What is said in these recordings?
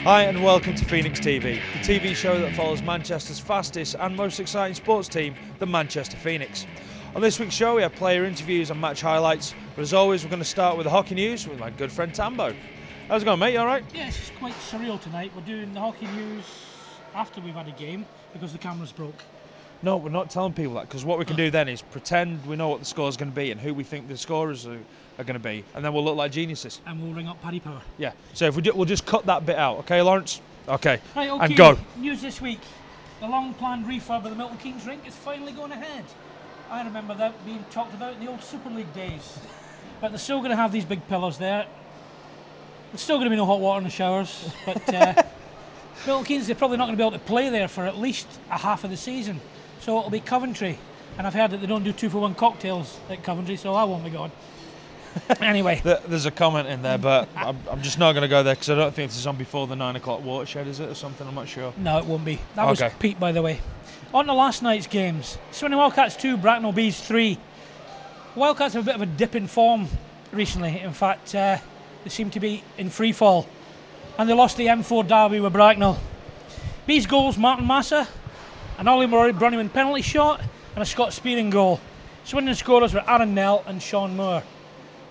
Hi and welcome to Phoenix TV, the TV show that follows Manchester's fastest and most exciting sports team, the Manchester Phoenix. On this week's show we have player interviews and match highlights, but as always we're going to start with the hockey news with my good friend Tambo. How's it going, mate? You alright? Yeah, it's quite surreal tonight. We're doing the hockey news after we've had a game because the cameras broke. No, we're not telling people that, because what we can do then is pretend we know what the score's going to be and who we think the scorers are going to be, and then we'll look like geniuses. And we'll ring up Paddy Power. Yeah, so if we'll just cut that bit out, okay, Lawrence? Okay, right, okay. And go. News this week. The long-planned refurb of the Milton Keynes rink is finally going ahead. I remember that being talked about in the old Super League days. But they're still going to have these big pillars there. There's still going to be no hot water in the showers, but Milton Keynes, they're probably not going to be able to play there for at least a half of the season. So it'll be Coventry. And I've heard that they don't do 2-for-1 cocktails at Coventry, so I won't be going. Anyway. There's a comment in there, but I'm just not going to go there because I don't think this is on before the 9 o'clock watershed, is it, or something? I'm not sure. No, it won't be. That was Pete, by the way. On to last night's games. Swindon Wildcats 2, Bracknell Bees 3. Wildcats have a bit of a dip in form recently. In fact, they seem to be in free fall. And they lost the M4 derby with Bracknell. Bees goals, Martin Massa, an Ollie Bronyman penalty shot, and a Scott Spearing goal. Swindon scorers were Aaron Nell and Sean Moore.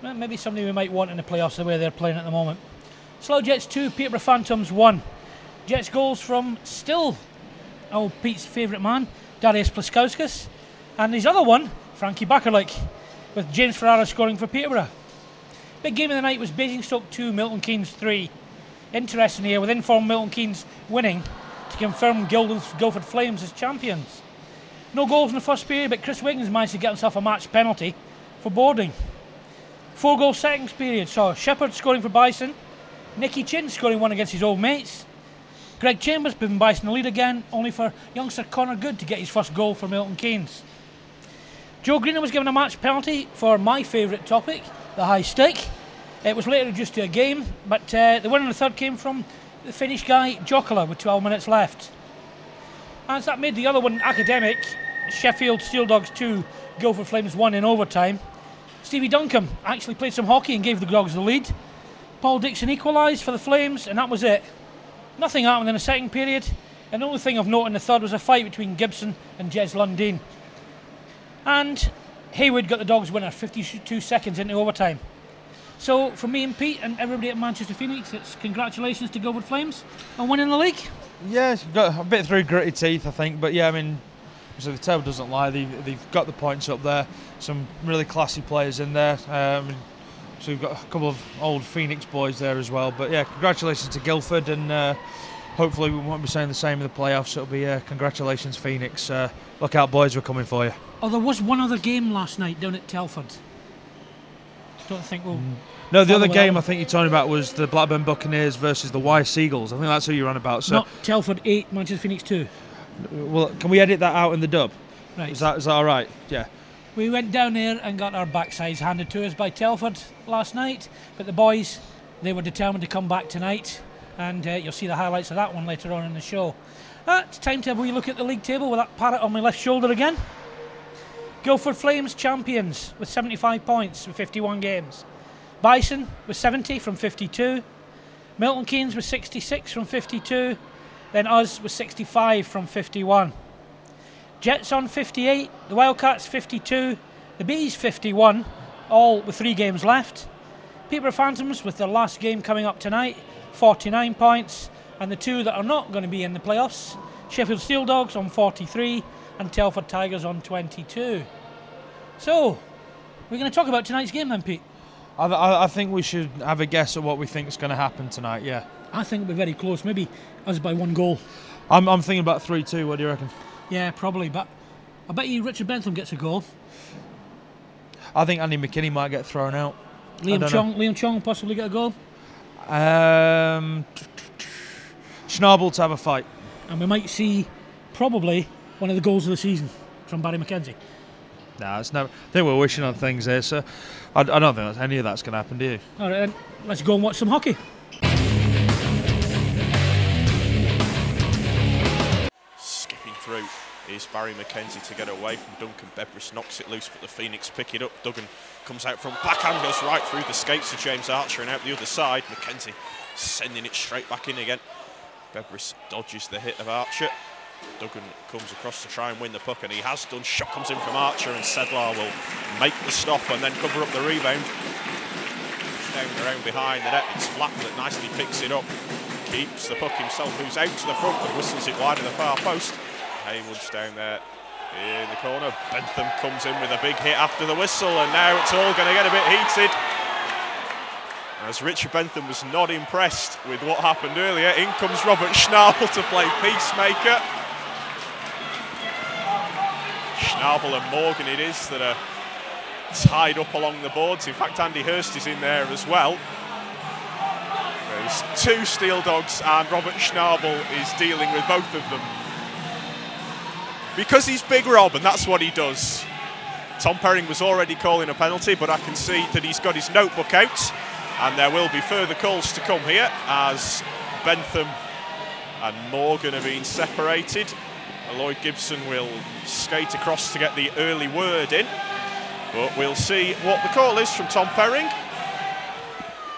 Maybe somebody we might want in the playoffs the way they're playing at the moment. Slough Jets 2, Peterborough Phantoms 1. Jets goals from still old Pete's favourite man, Darius Plaskauskas, and his other one, Frankie Bakerlick, with James Ferrara scoring for Peterborough. Big game of the night was Basingstoke 2, Milton Keynes 3. Interesting here, with informed Milton Keynes winning to confirm Guildford Flames as champions. No goals in the first period, but Chris Wiggins managed to get himself a match penalty for boarding. 4 goals second period saw Shepherd scoring for Bison, Nicky Chin scoring one against his old mates, Greg Chambers giving Bison the lead again, only for youngster Connor Good to get his first goal for Milton Keynes. Joe Greener was given a match penalty for my favourite topic, the high stick. It was later reduced to a game, but the winner in the third came from the Finnish guy Jokela with 12 minutes left. And that made the other one academic. Sheffield Steeldogs 2, Guildford Flames 1 in overtime. Stevie Duncombe actually played some hockey and gave the Dogs the lead. Paul Dixon equalised for the Flames, and that was it. Nothing happened in the second period, and the only thing of note in the third was a fight between Gibson and Jez Lundin. And Haywood got the Dogs winner 52 seconds into overtime. So from me and Pete and everybody at Manchester Phoenix, it's congratulations to Guildford Flames on winning the league. Yeah, it's got a bit through gritty teeth, I think, but yeah, I mean, so the table doesn't lie. They've got the points up there. Some really classy players in there. So we've got a couple of old Phoenix boys there as well. But yeah, congratulations to Guildford, and hopefully we won't be saying the same in the playoffs. It'll be congratulations, Phoenix. Look out, boys, we're coming for you. Oh, there was one other game last night down at Telford. Don't think we'll. No, the other game I think you're talking about was the Blackburn Buccaneers versus the Y Seagulls. I think that's who you're on about. So not Telford 8, Manchester Phoenix 2. Well, can we edit that out in the dub? Right. Is that all right? Yeah. We went down there and got our backsides handed to us by Telford last night, but the boys, they were determined to come back tonight, and you'll see the highlights of that one later on in the show. It's time to have a wee look at the league table with that parrot on my left shoulder again. Guildford Flames champions with 75 points from 51 games. Bison with 70 from 52. Milton Keynes with 66 from 52. Then us with 65 from 51. Jets on 58, the Wildcats 52, the Bees 51, all with 3 games left. Peterborough Phantoms with their last game coming up tonight, 49 points, and the 2 that are not going to be in the playoffs, Sheffield Steeldogs on 43 and Telford Tigers on 22. So, we're going to talk about tonight's game then, Pete. I think we should have a guess at what we think is going to happen tonight, yeah. I think it'll be very close, maybe us by 1 goal. I'm thinking about 3-2, what do you reckon? Yeah, probably, but I bet you Richard Bentham gets a goal. I think Andy McKinney might get thrown out. Liam Chong possibly get a goal. Schnabel to have a fight. And we might see probably one of the goals of the season from Barry McKenzie. No, it's never. I think we're wishing on things here, so I don't think any of that's going to happen, do you? All right, then, let's go and watch some hockey. Skipping through is Barry McKenzie to get away from Duncan. Bebris knocks it loose, but the Phoenix pick it up. Duggan comes out from backhand, goes right through the skates to James Archer and out the other side. McKenzie sending it straight back in again. Bebris dodges the hit of Archer. Duggan comes across to try and win the puck, and he has done. Shot comes in from Archer, and Sedlar will make the stop and then cover up the rebound. Down around behind the net, it's Flack that nicely picks it up. Keeps the puck himself, moves out to the front and whistles it wide of the far post. Haywood's down there in the corner. Bentham comes in with a big hit after the whistle, and now it's all going to get a bit heated. As Richard Bentham was not impressed with what happened earlier, in comes Robert Schnabel to play peacemaker. Schnabel and Morgan it is that are tied up along the boards. In fact, Andy Hurst is in there as well. There's 2 Steel Dogs, and Robert Schnabel is dealing with both of them. Because he's Big Rob, and that's what he does. Tom Perring was already calling a penalty, but I can see that he's got his notebook out, and there will be further calls to come here as Bentham and Morgan have been separated. Lloyd Gibson will skate across to get the early word in, but we'll see what the call is from Tom Perring.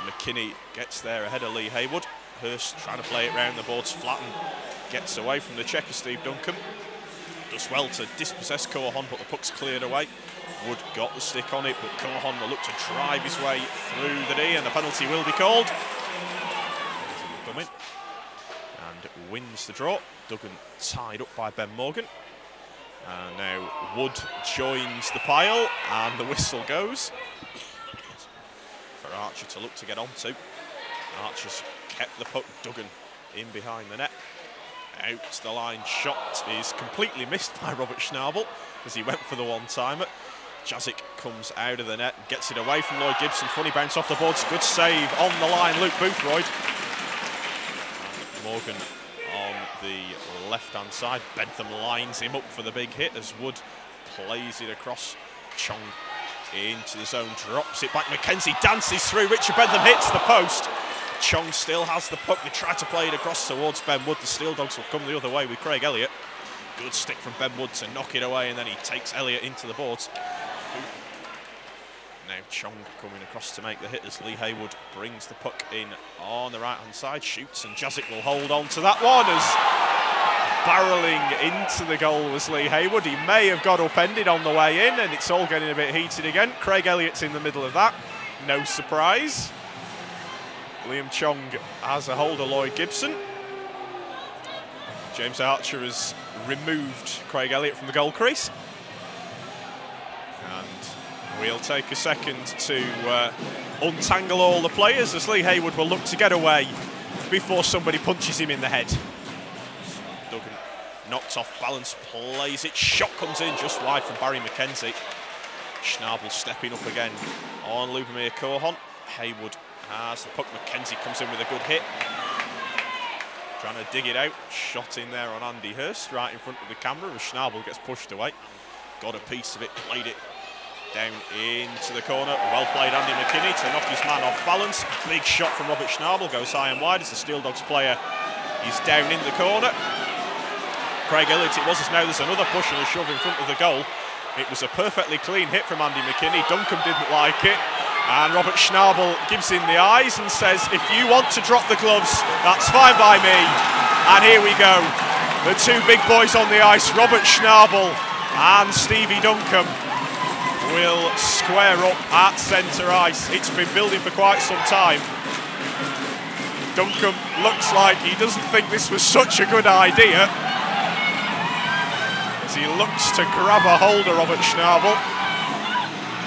McKinney gets there ahead of Lee Haywood. Hurst trying to play it round the boards, Flatten gets away from the checker Steve Duncan. Does well to dispossess Corhon, but the puck's cleared away. Wood got the stick on it, but Corhon will look to drive his way through the D, and the penalty will be called. Come in and wins the draw. Duggan tied up by Ben Morgan. And now Wood joins the pile, and the whistle goes for Archer to look to get onto. Archer's kept the puck. Duggan in behind the net. Out the line, shot is completely missed by Robert Schnabel as he went for the one-timer. Jazik comes out of the net, gets it away from Lloyd Gibson. Funny bounce off the boards, good save on the line, Luke Boothroyd. And Morgan on the left-hand side. Bentham lines him up for the big hit as Wood plays it across. Chong into the zone, drops it back. McKenzie dances through. Richard Bentham hits the post. Chong still has the puck. They try to play it across towards Ben Wood. The Steel Dogs will come the other way with Craig Elliott. Good stick from Ben Wood to knock it away, and then he takes Elliott into the boards. Now Chong coming across to make the hit as Lee Haywood brings the puck in on the right-hand side. Shoots, and Jazik will hold on to that one as barrelling into the goal was Lee Haywood. He may have got upended on the way in, and it's all getting a bit heated again. Craig Elliott's in the middle of that. No surprise. Liam Chong has a hold of Lloyd Gibson. James Archer has removed Craig Elliott from the goal crease. And we'll take a second to untangle all the players as Lee Haywood will look to get away before somebody punches him in the head. Duggan knocks off balance, plays it, shot comes in just wide from Barry McKenzie. Schnabel stepping up again on Lubomir Corhon. Haywood has the puck. McKenzie comes in with a good hit. Trying to dig it out. Shot in there on Andy Hurst right in front of the camera as Schnabel gets pushed away. Got a piece of it, played it down into the corner. Well played Andy McKinney to knock his man off balance. Big shot from Robert Schnabel, goes high and wide as the Steel Dogs player is down in the corner. Craig Elliott it was, as now there's another push and a shove in front of the goal. It was a perfectly clean hit from Andy McKinney. Duncan didn't like it. And Robert Schnabel gives him the eyes and says, if you want to drop the gloves, that's fine by me. And here we go. The 2 big boys on the ice, Robert Schnabel and Stevie Duncan, will square up at centre ice. It's been building for quite some time. Duncan looks like he doesn't think this was such a good idea, as he looks to grab a hold of Robert Schnabel.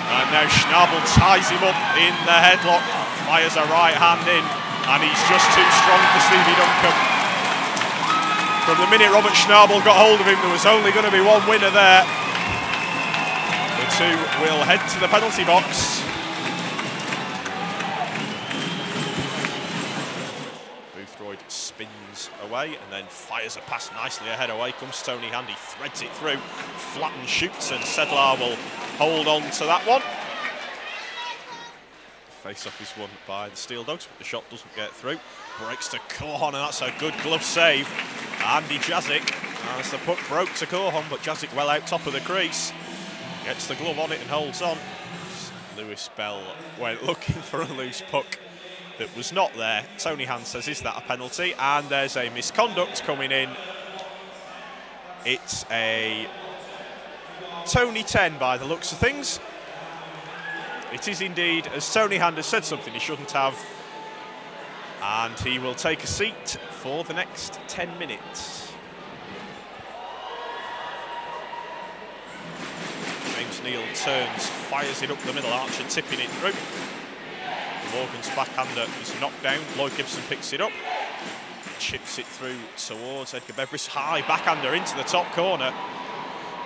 And now Schnabel ties him up in the headlock, fires a right hand in, and he's just too strong for Stevie Duncan. From the minute Robert Schnabel got hold of him, there was only going to be one winner there. The 2 will head to the penalty box. Boothroyd spins away and then fires a pass nicely ahead. Away comes Tony Handy, threads it through, Flatten shoots, and Sedlar will hold on to that one. Face-off is won by the Steel Dogs, but the shot doesn't get through. Breaks to Corhon, and that's a good glove save. Andy Jazik, as the puck broke to Corhon, but Jazik well out top of the crease. Gets the glove on it and holds on. Lewis Bell went looking for a loose puck that was not there. Tony Hand says, is that a penalty? And there's a misconduct coming in. It's a Tony 10 by the looks of things. It is indeed, as Tony Hand has said something he shouldn't have. And he will take a seat for the next 10 minutes. James Neal turns, fires it up the middle, Archer tipping it through. Morgan's backhander is knocked down. Lloyd Gibson picks it up, chips it through towards Edgar Bebris. High backhander into the top corner.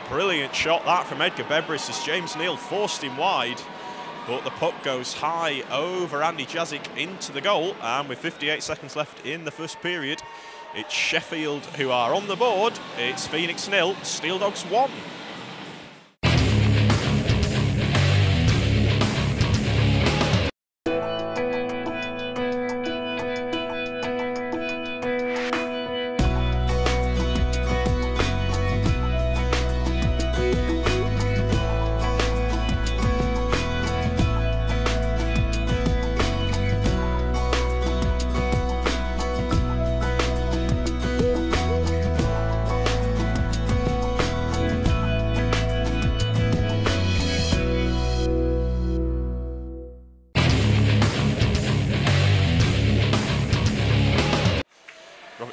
Brilliant shot that from Edgar Bebris as James Neal forced him wide. But the puck goes high over Andy Jazic into the goal. And with 58 seconds left in the first period, it's Sheffield who are on the board. It's Phoenix 0, Steeldogs 1.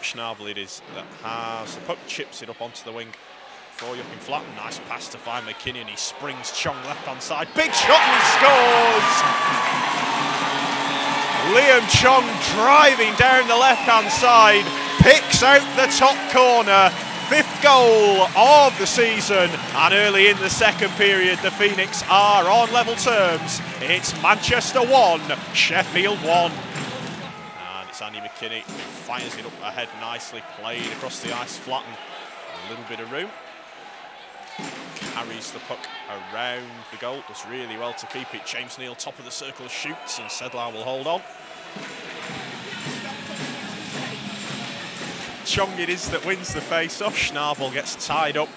Schnabel it is that has the puck, chips it up onto the wing for Joachim Flatten. Nice pass to find McKinney, and he springs Chong left hand side. Big shot and he scores! Liam Chong driving down the left hand side, picks out the top corner. 5th goal of the season, and early in the second period the Phoenix are on level terms. It's Manchester 1, Sheffield 1. Andy McKinney fires it up ahead, nicely played across the ice, Flatten. A little bit of room. Carries the puck around the goal, does really well to keep it. James Neal, top of the circle, shoots, and Sedlar will hold on. Chong it is that wins the face-off. Schnabel gets tied up.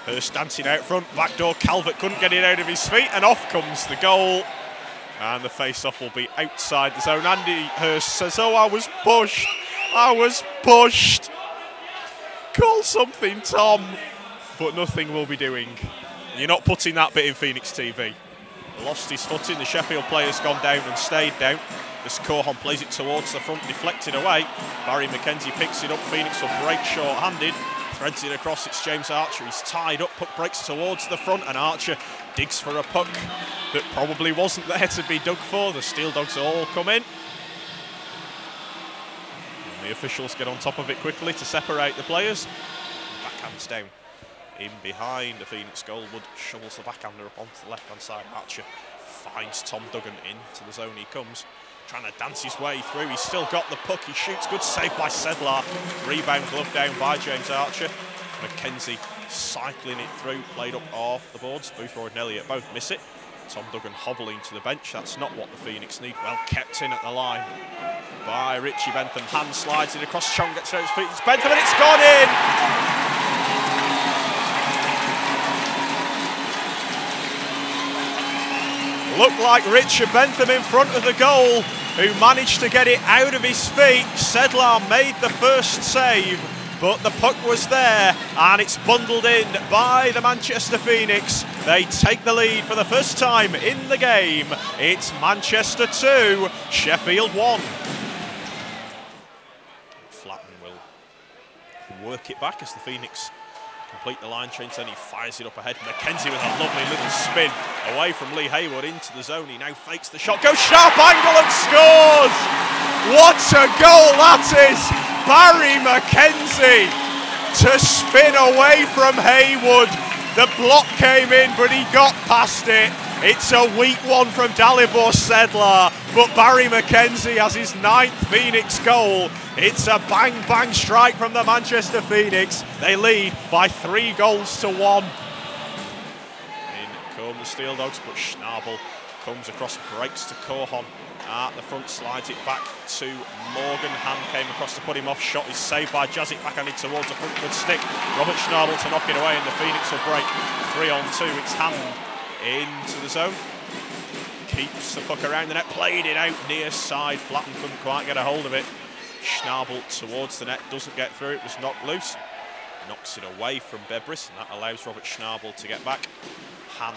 Hurst dancing out front, backdoor, Calvert couldn't get it out of his feet, and off comes the goal. And the face-off will be outside the zone. Andy Hurst says, oh, I was pushed. I was pushed. Call something, Tom. But nothing will be doing. You're not putting that bit in Phoenix TV. Lost his footing. The Sheffield player's gone down and stayed down. As Corhon plays it towards the front, deflected away. Barry McKenzie picks it up. Phoenix will break short-handed. Threads it across, it's James Archer. He's tied up, puck breaks towards the front, and Archer digs for a puck that probably wasn't there to be dug for. The Steeldogs all come in. And the officials get on top of it quickly to separate the players. Backhands down in behind the Phoenix goal. Wood shovels the backhander up onto the left-hand side. Archer finds Tom Duggan into the zone he comes. Trying to dance his way through. He's still got the puck. He shoots. Good save by Sedlar. Rebound glove down by James Archer. McKenzie cycling it through. Played up off the boards. Boothroyd and Elliott both miss it. Tom Duggan hobbling to the bench. That's not what the Phoenix need. Well kept in at the line by Richie Bentham. Hand slides it across. Chong gets it out his feet. It's Bentham and it's gone in. Looked like Richard Bentham in front of the goal, who managed to get it out of his feet. Sedlar made the first save, but the puck was there, and it's bundled in by the Manchester Phoenix. They take the lead for the first time in the game. It's Manchester 2, Sheffield 1. Flatten will work it back as the Phoenix complete the line change, then he fires it up ahead. McKenzie with a lovely little spin away from Lee Hayward into the zone. He now fakes the shot, goes sharp angle and scores! What a goal that is! Barry McKenzie to spin away from Hayward. The block came in, but he got past it. It's a weak one from Dalibor Sedlar, but Barry McKenzie has his 9th Phoenix goal. It's a bang-bang strike from the Manchester Phoenix. They lead by 3 goals to 1. In come the Steeldogs, but Schnabel comes across, breaks to Corhon. At the front, slides it back to Morgan. Hand came across to put him off. Shot is saved by Jazic, backhanded towards the front. Good stick. Robert Schnabel to knock it away, and the Phoenix will break 3-on-2. It's Hand into the zone. keeps the puck around the net, played it out near side. Flatten couldn't quite get a hold of it. Schnabel towards the net, doesn't get through, it was knocked loose. Knocks it away from Bebris, and that allows Robert Schnabel to get back. Hand,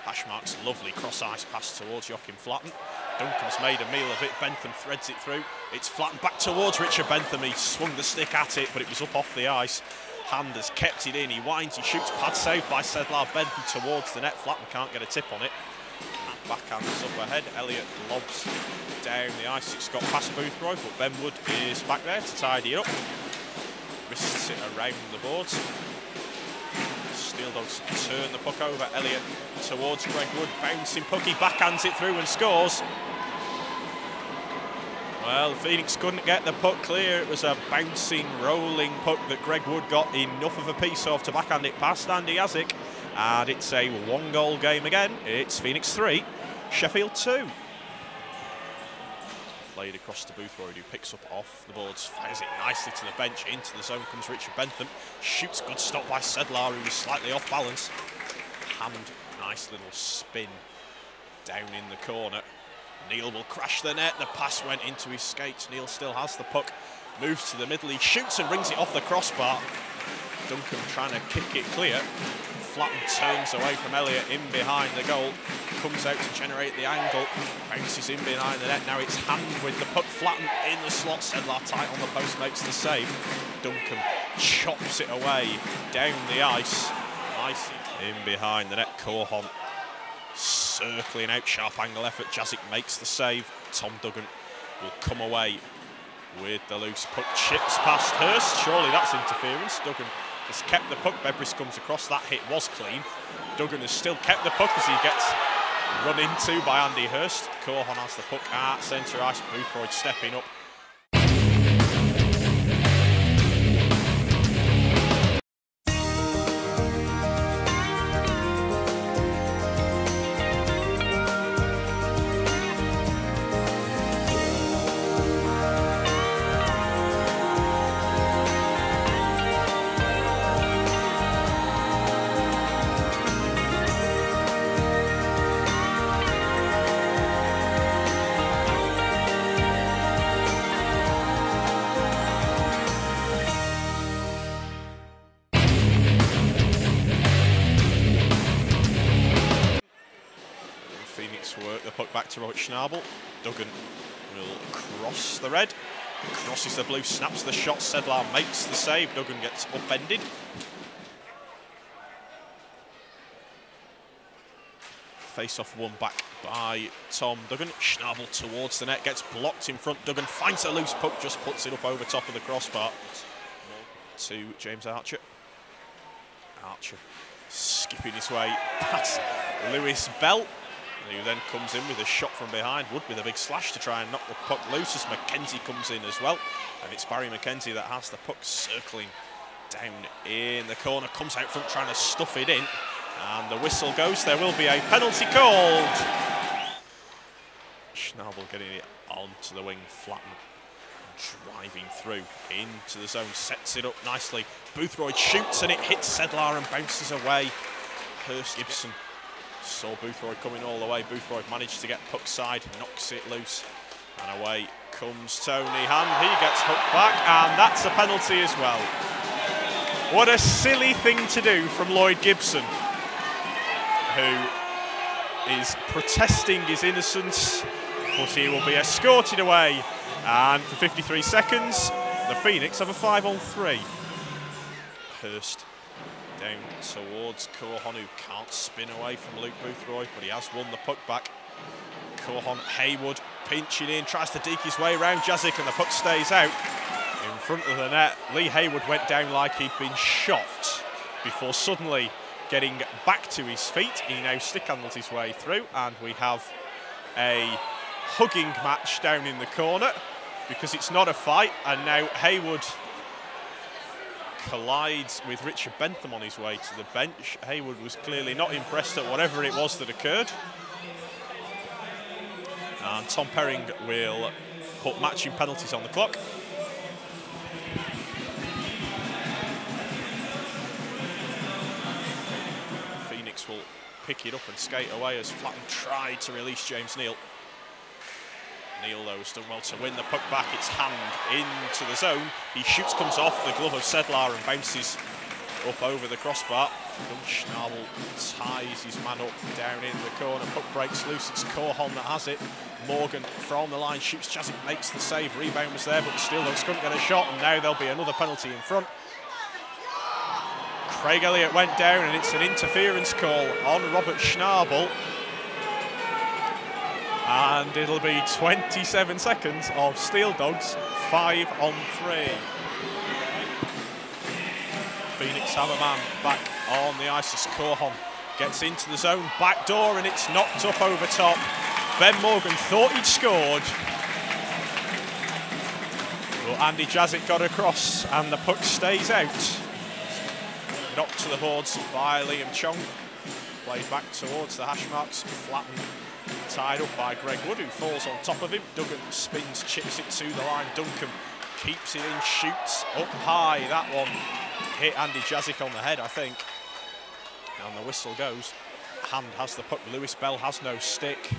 Hashmark's lovely cross-ice pass towards Joachim Flatten. Duncan's made a meal of it, Bentham threads it through. It's Flatten back towards Richard Bentham, he swung the stick at it, but it was up off the ice. Hand has kept it in, he winds, he shoots, pad saved by Sedlar. Bentham towards the net, Flatten can't get a tip on it. And backhands up ahead, Elliott lobs down the ice, it's got past Boothroyd, but Ben Wood is back there to tidy it up. Wrists it around the boards. Steeldogs turn the puck over, Elliott towards Greg Wood, bouncing puck, he backhands it through and scores. Well, Phoenix couldn't get the puck clear. It was a bouncing, rolling puck that Greg Wood got enough of a piece of to backhand it past Andy Yazic. And it's a one-goal game again. It's Phoenix 3, Sheffield 2. Played across to Boothroyd, who picks up off the boards, fires it nicely to the bench. Into the zone comes Richard Bentham. Shoots, good stop by Sedlar, who was slightly off balance. Hand, nice little spin down in the corner. Neil will crash the net, the pass went into his skates. Neil still has the puck, moves to the middle, he shoots and rings it off the crossbar. Duncan trying to kick it clear. Flatten turns away from Elliott in behind the goal, comes out to generate the angle, bounces in behind the net. Now it's Hand with the puck, Flatten in the slot, Sedlar tight on the post, makes the save. Duncan chops it away down the ice. Nice in behind the net, Corhon circling out, sharp angle effort, Jazic makes the save. Tom Duggan will come away with the loose puck, chips past Hurst, surely that's interference. Duggan has kept the puck, Bebris comes across, that hit was clean. Duggan has still kept the puck as he gets run into by Andy Hurst. Corhon has the puck at centre ice, Boothroyd stepping up. Work the puck back to Robert Schnabel. Duggan will cross the red, crosses the blue, snaps the shot, Sedlar makes the save, Duggan gets upended. Face-off won back by Tom Duggan. Schnabel towards the net, gets blocked in front, Duggan finds a loose puck, just puts it up over top of the crossbar. To James Archer. Archer skipping his way past Lewis Bell, who then comes in with a shot from behind. Wood with a big slash to try and knock the puck loose as McKenzie comes in as well. And it's Barry McKenzie that has the puck circling down in the corner, comes out front trying to stuff it in. And the whistle goes, there will be a penalty called. Schnabel getting it onto the wing, Flatten driving through into the zone, sets it up nicely. Boothroyd shoots and it hits Sedlar and bounces away. Hurst Gibson saw Boothroyd coming all the way. Boothroyd managed to get puck side, knocks it loose, and away comes Tony Hand. He gets hooked back, and that's a penalty as well. What a silly thing to do from Lloyd Gibson, who is protesting his innocence, but he will be escorted away. And for 53 seconds, the Phoenix have a 5-on-3. Hurst down towards Corhon, who can't spin away from Luke Boothroyd, but he has won the puck back. Corhon, Haywood pinching in, tries to deke his way around Jazic, and the puck stays out in front of the net. Lee Haywood went down like he'd been shot before suddenly getting back to his feet. He now stick handles his way through, and we have a hugging match down in the corner because it's not a fight, and now Haywood collides with Richard Bentham on his way to the bench. Haywood was clearly not impressed at whatever it was that occurred. And Tom Perring will put matching penalties on the clock. Phoenix will pick it up and skate away as Flatton tried to release James Neal. Neal, though, has done well to win the puck back. It's Hand into the zone. He shoots, comes off the glove of Sedlar and bounces up over the crossbar. Schnabel ties his man up down in the corner. Puck breaks loose. It's Korhon that has it. Morgan from the line shoots. Jazik makes the save. Rebound was there, but the Steeldogs couldn't get a shot, and now there'll be another penalty in front. Craig Elliott went down, and it's an interference call on Robert Schnabel. And it'll be 27 seconds of Steeldogs 5-on-3. Phoenix have a man back on the ice as Korhon gets into the zone, back door, and it's knocked up over top. Ben Morgan thought he'd scored. Well, Andy Jazik got across, and the puck stays out. Knocked to the boards by Liam Chong. Played back towards the hash marks. Flattened, tied up by Greg Wood, who falls on top of him. Duggan spins, chips it to the line. Duncan keeps it in, shoots up high. That one hit Andy Jazik on the head, I think. And the whistle goes. Hand has the puck. Lewis Bell has no stick.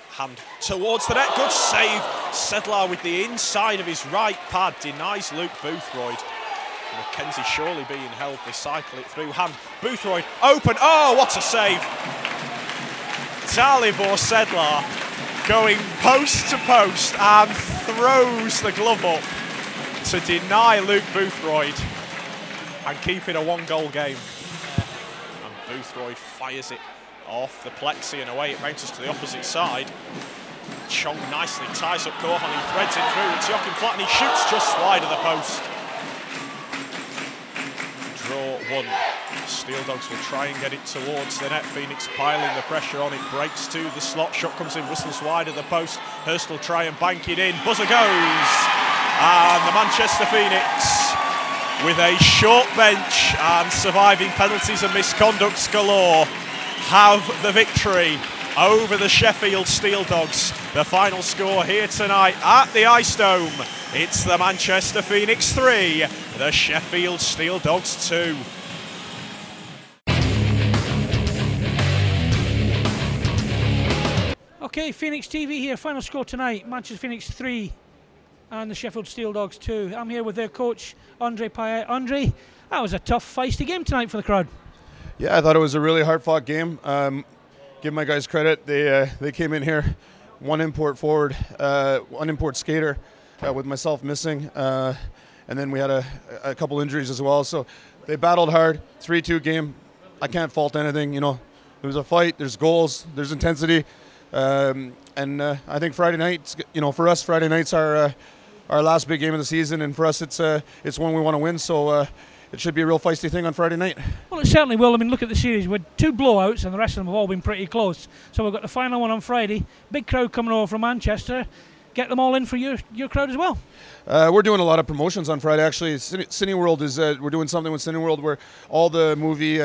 Hand towards the net. Good save. Sedlar with the inside of his right pad denies Luke Boothroyd. Mackenzie surely being held. They cycle it through. Hand. Boothroyd open. Oh, what a save. Dalibor Sedlar going post to post and throws the glove up to deny Luke Boothroyd and keep it a 1-goal game. And Boothroyd fires it off the plexi and away it bounces to the opposite side. Chong nicely ties up Korhon, he threads it through. It's Joachim Flatton, he shoots just wide of the post. Draw 1. Steeldogs will try and get it towards the net. Phoenix piling the pressure on, it breaks to the slot. Shot comes in, whistles wide of the post. Hurst will try and bank it in. Buzzer goes. And the Manchester Phoenix, with a short bench and surviving penalties and misconducts galore, have the victory over the Sheffield Steeldogs. The final score here tonight at the Ice Dome. It's the Manchester Phoenix 3, the Sheffield Steeldogs 2. Okay, Phoenix TV here. Final score tonight, Manchester Phoenix 3 and the Sheffield Steeldogs 2. I'm here with their coach, Andre Payet. Andre, that was a tough, feisty game tonight for the crowd. Yeah, I thought it was a really hard-fought game. Give my guys credit. They came in here, one import forward, one import skater, with myself missing, and then we had a couple injuries as well. So they battled hard. 3-2 game. I can't fault anything. You know, there was a fight. There's goals. There's intensity, and I think Friday night. You know, for us, Friday night's our last big game of the season, and for us, it's one we want to win. So. It should be a real feisty thing on Friday night. Well, it certainly will. I mean, look at the series. We're 2 blowouts, and the rest of them have all been pretty close. So we've got the final one on Friday. Big crowd coming over from Manchester. Get them all in for your crowd as well. We're doing a lot of promotions on Friday. Actually, Cineworld is we're doing something with Cineworld where all the movie.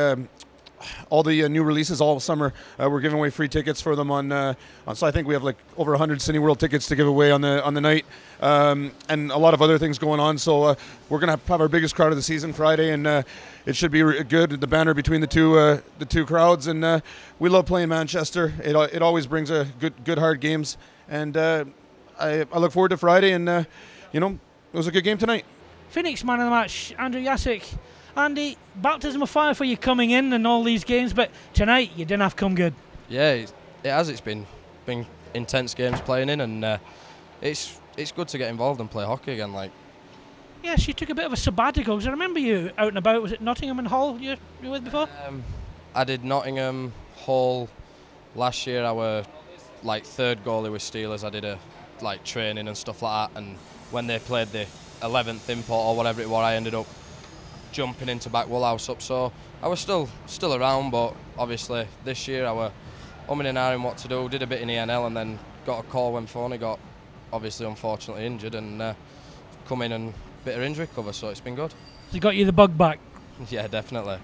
All the new releases all summer, we're giving away free tickets for them so I think we have like over 100 Cineworld tickets to give away on the night, and a lot of other things going on. So we're gonna have our biggest crowd of the season Friday, and it should be good. The banner between the two crowds, and we love playing Manchester. It always brings a good hard games, and I look forward to Friday. And it was a good game tonight. Phoenix man of the match, Andrew Jasik. Andy, baptism of fire for you coming in and all these games, but tonight you didn't have come good. Yeah, it has. It's been intense games playing in, and it's good to get involved and play hockey again. Like, yes, you took a bit of a sabbatical. Because I remember you out and about. Was it Nottingham and Hull you were with before? I did Nottingham, Hull. Last year I were like 3rd goalie with Steelers. I did training and stuff like that. And when they played the 11th import or whatever it was, I ended up jumping into back Woolhouse up, so I was still around, but obviously this year I were umming and ahhing what to do, did a bit in ENL and then got a call when Phoney got obviously unfortunately injured and come in and bit of injury cover, so it's been good. He got you the bug back? Yeah, definitely.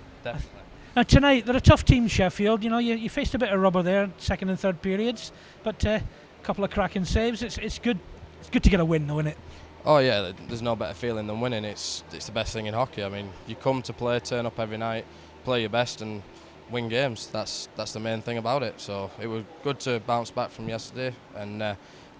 Now tonight, they're a tough team, Sheffield. You know, you faced a bit of rubber there, 2nd and 3rd periods, but a couple of cracking saves. It's good to get a win though, isn't it? Oh yeah, there's no better feeling than winning. It's the best thing in hockey. I mean, you come to play, turn up every night, play your best and win games. That's the main thing about it. So it was good to bounce back from yesterday and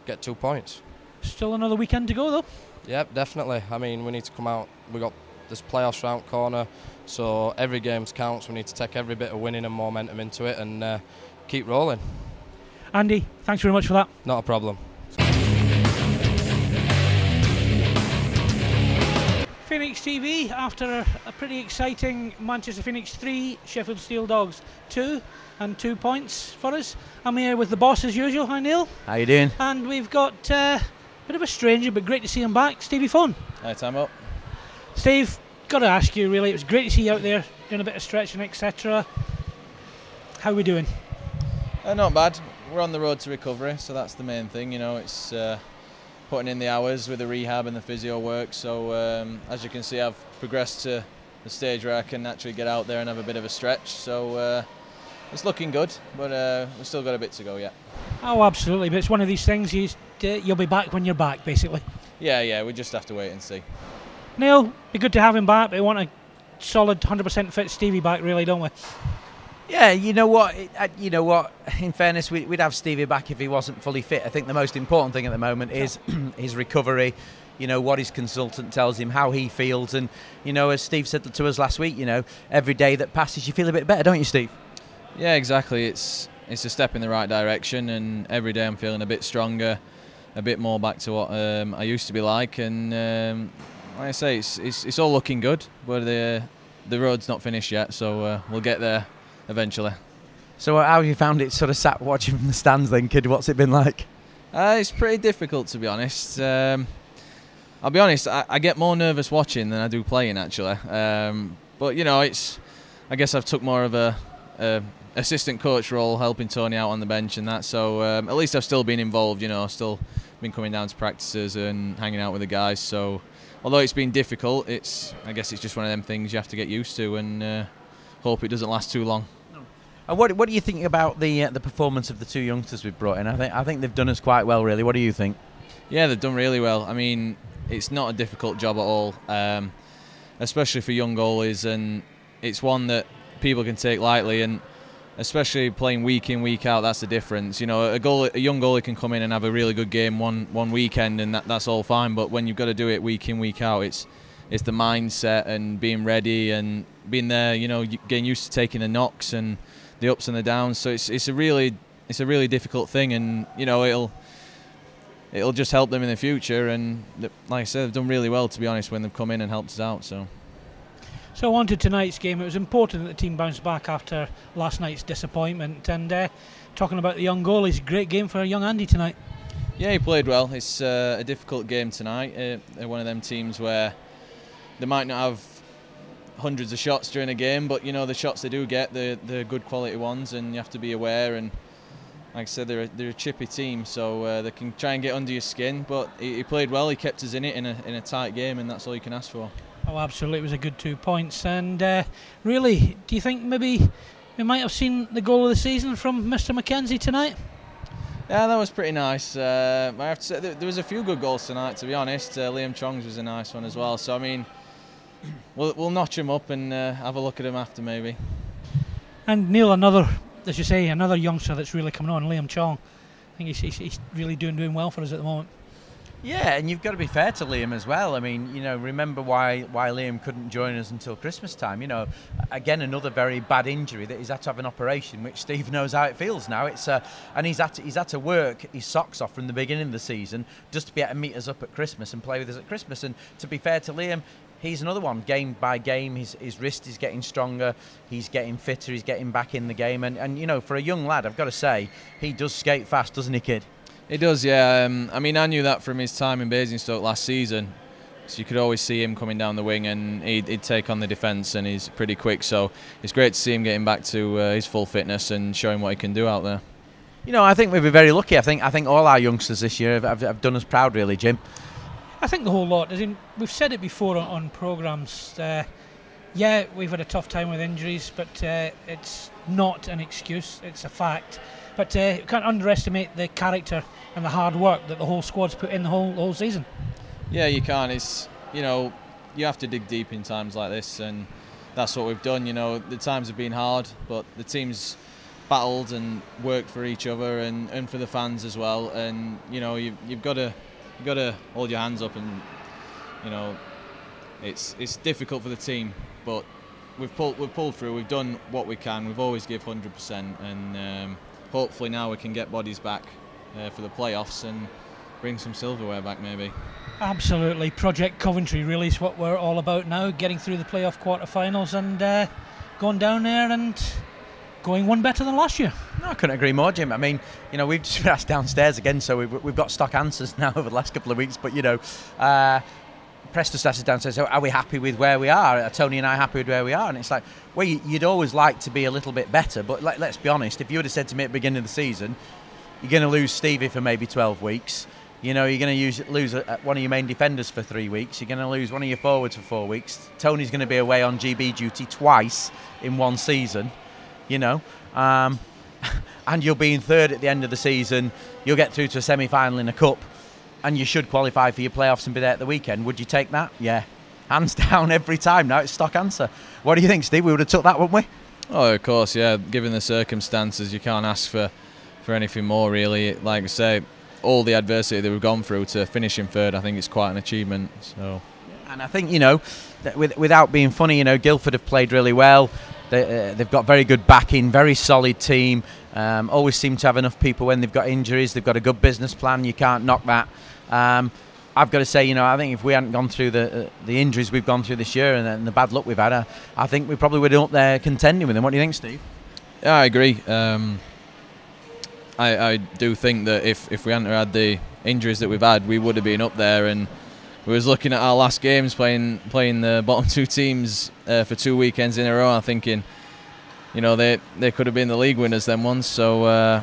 get 2 points. Still another weekend to go though. Yep, definitely. I mean, we need to come out. We got this playoffs round corner, so every game counts. We need to take every bit of winning and momentum into it and keep rolling. Andy, thanks very much for that. Not a problem. Phoenix TV, after a pretty exciting Manchester Phoenix 3, Sheffield Steeldogs 2, and 2 points for us. I'm here with the boss as usual. Hi Neil. How you doing? And we've got a bit of a stranger, but great to see him back, Stevie Fon. Hi, time up. Steve, got to ask you really, it was great to see you out there doing a bit of stretching, etc. How are we doing? Not bad. We're on the road to recovery, so that's the main thing. You know, it's putting in the hours with the rehab and the physio work. So as you can see, I've progressed to the stage where I can actually get out there and have a bit of a stretch. So it's looking good, but we've still got a bit to go yet. Oh, absolutely. But it's one of these things, you'll be back when you're back, basically. Yeah, we just have to wait and see. Neil, be good to have him back. We want a solid 100% fit Stevie back, really, don't we? Yeah, you know what? In fairness, we'd have Stevie back if he wasn't fully fit. I think the most important thing at the moment is his recovery. You know, what his consultant tells him, how he feels, and you know, as Steve said to us last week, you know, every day that passes, you feel a bit better, don't you, Steve? Yeah, exactly. It's a step in the right direction, and every day I'm feeling a bit stronger, a bit more back to what I used to be like, and like I say, it's all looking good, but the road's not finished yet, so we'll get there eventually. So how have you found it, sort of sat watching from the stands then, kid? What's it been like? It's pretty difficult, to be honest. I'll be honest, I get more nervous watching than I do playing, actually. But you know, I guess I've took more of a assistant coach role, helping Tony out on the bench and that, so at least I've still been involved, you know, still been coming down to practices and hanging out with the guys. So although it's been difficult, I guess it's just one of them things you have to get used to and hope it doesn't last too long. And what do you think about the performance of the two youngsters we've brought in? I think they've done us quite well, really. What do you think? Yeah, they've done really well. I mean, it's not a difficult job at all, especially for young goalies, and it's one that people can take lightly, and especially playing week in, week out, that's the difference. You know, a young goalie can come in and have a really good game one weekend, and that's all fine. But when you've got to do it week in, week out, it's the mindset and being ready and being there. You know, getting used to taking the knocks and the ups and the downs. So it's a really difficult thing, and you know it'll just help them in the future. And like I said, they've done really well, to be honest, when they've come in and helped us out. So on to tonight's game. It was important that the team bounced back after last night's disappointment. And talking about the young goalies, great game for young Andy tonight. Yeah, he played well. It's a difficult game tonight. They're one of them teams where they might not have hundreds of shots during a game, but you know, the shots they do get, they're good quality ones, and you have to be aware. And like I said, they're a chippy team, so they can try and get under your skin. But he played well. He kept us in it in a tight game, and that's all you can ask for. Oh, absolutely. It was a good 2 points. And really, do you think maybe we might have seen the goal of the season from Mr. McKenzie tonight? Yeah, that was pretty nice. I have to say, there was a few good goals tonight, to be honest. Liam Chong's was a nice one as well. So, I mean, we'll notch him up and have a look at him after, maybe. And Neil, as you say, another youngster that's really coming on, Liam Chong. I think he's really doing well for us at the moment. Yeah, and you've got to be fair to Liam as well. I mean, you know, remember why Liam couldn't join us until Christmas time. You know, again, another very bad injury that he's had to have an operation, which Steve knows how it feels now. It's and he's had to work his socks off from the beginning of the season just to be able to meet us up at Christmas and play with us at Christmas. And to be fair to Liam, he's another one. Game by game, his wrist is getting stronger. He's getting fitter. He's getting back in the game. And you know, for a young lad, I've got to say, he does skate fast, doesn't he, kid? He does, yeah. I mean, I knew that from his time in Basingstoke last season. So you could always see him coming down the wing, and he'd take on the defence, and he's pretty quick. So it's great to see him getting back to his full fitness and showing what he can do out there. You know, I think we've been very lucky. I think all our youngsters this year have done us proud, really, Jim. I think the whole lot. As in, we've said it before on programmes. Yeah, we've had a tough time with injuries, but it's not an excuse. It's a fact. But you can't underestimate the character and the hard work that the whole squad's put in the whole season. Yeah, you can't. It's, you know, you have to dig deep in times like this, and that's what we've done. You know, the times have been hard, but the team's battled and worked for each other and for the fans as well. And you know, you've got to hold your hands up, and you know, it's difficult for the team, but we've pulled through. We've done what we can. We've always give 100%, and hopefully now we can get bodies back for the playoffs and bring some silverware back, maybe. Absolutely. Project Coventry really is what we're all about now, getting through the playoff quarterfinals and going down there and going one better than last year. No, I couldn't agree more, Jim. I mean, you know, we've just been asked downstairs again, so we've got stock answers now over the last couple of weeks, but you know, Preston asked us downstairs, so are we happy with where we are? Are Tony and I happy with where we are? And it's like, well, you'd always like to be a little bit better, but let's be honest, if you would have said to me at the beginning of the season, you're going to lose Stevie for maybe 12 weeks, you know, you're going to lose one of your main defenders for 3 weeks, you're going to lose one of your forwards for 4 weeks, Tony's going to be away on GB duty twice in one season, you know, and you'll be in third at the end of the season, you'll get through to a semi-final in a cup, and you should qualify for your playoffs and be there at the weekend. Would you take that? Yeah. Hands down every time. Now it's stock answer. What do you think, Steve? We would have took that, wouldn't we? Oh, of course, yeah. Given the circumstances, you can't ask for anything more, really. Like I say, all the adversity that we've gone through to finish in third, I think it's quite an achievement. So, and I think, you know, that without being funny, you know, Guildford have played really well. They've got very good backing, very solid team. Always seem to have enough people when they've got injuries. They've got a good business plan. You can't knock that. I've got to say, you know, I think if we hadn't gone through the injuries we've gone through this year and the bad luck we've had, I think we probably would have been up there contending with them. What do you think, Steve? Yeah, I agree. I do think that if we hadn't had the injuries that we've had, we would have been up there. And we was looking at our last games, playing the bottom two teams for 2 weekends in a row. I'm thinking, you know, they could have been the league winners them ones. So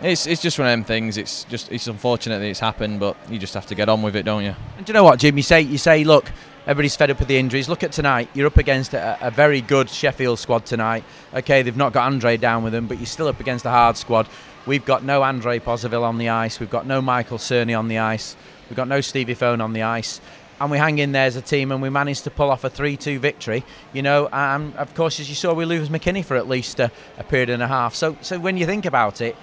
it's just one of them things. It's unfortunate that it's happened, but you just have to get on with it, don't you? And do you know what, Jim? You say, look, everybody's fed up with the injuries. Look at tonight. You're up against a very good Sheffield squad tonight. Okay, they've not got Andre down with them, but you're still up against a hard squad. We've got no Andre Pozoville on the ice. We've got no Michael Cerny on the ice. We've got no Stevie Fone on the ice. And we hang in there as a team, and we managed to pull off a 3-2 victory. You know, and of course, as you saw, we lose McKinney for at least a period and a half. So when you think about it,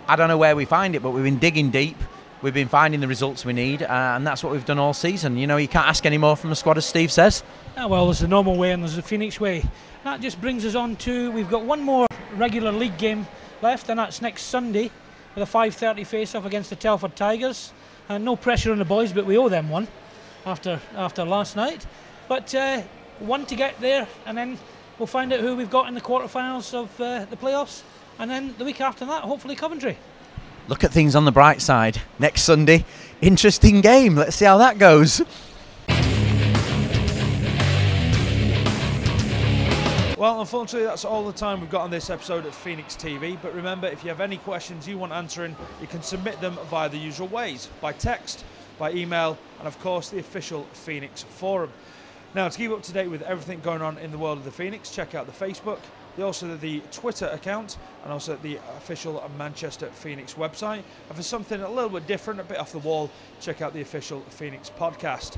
I don't know where we find it, but we've been digging deep. We've been finding the results we need, and that's what we've done all season. You know, you can't ask any more from the squad, as Steve says. Ah, well, there's the normal way and there's the Phoenix way. That just brings us on to, we've got one more regular league game left, and that's next Sunday with a 5:30 face-off against the Telford Tigers. And no pressure on the boys, but we owe them one after last night. But one to get there, and then we'll find out who we've got in the quarterfinals of the playoffs. And then the week after that, hopefully Coventry. Look at things on the bright side. Next Sunday, interesting game. Let's see how that goes. Well, unfortunately, that's all the time we've got on this episode of Phoenix TV. But remember, if you have any questions you want answering, you can submit them via the usual ways, by text, by email, and of course the official Phoenix forum. Now, to keep up to date with everything going on in the world of the Phoenix, check out the Facebook, also the Twitter account, and also the official Manchester Phoenix website. And for something a little bit different, a bit off the wall, check out the official Phoenix podcast.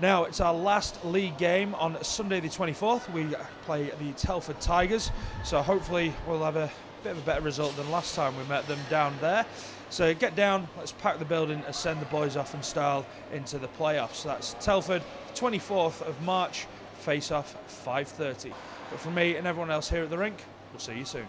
Now, it's our last league game on Sunday the 24th. We play the Telford Tigers, so hopefully we'll have a bit of a better result than last time we met them down there. So get down, let's pack the building and send the boys off in style into the playoffs. That's Telford, 24th of March, face-off 5:30. But from me and everyone else here at the rink, we'll see you soon.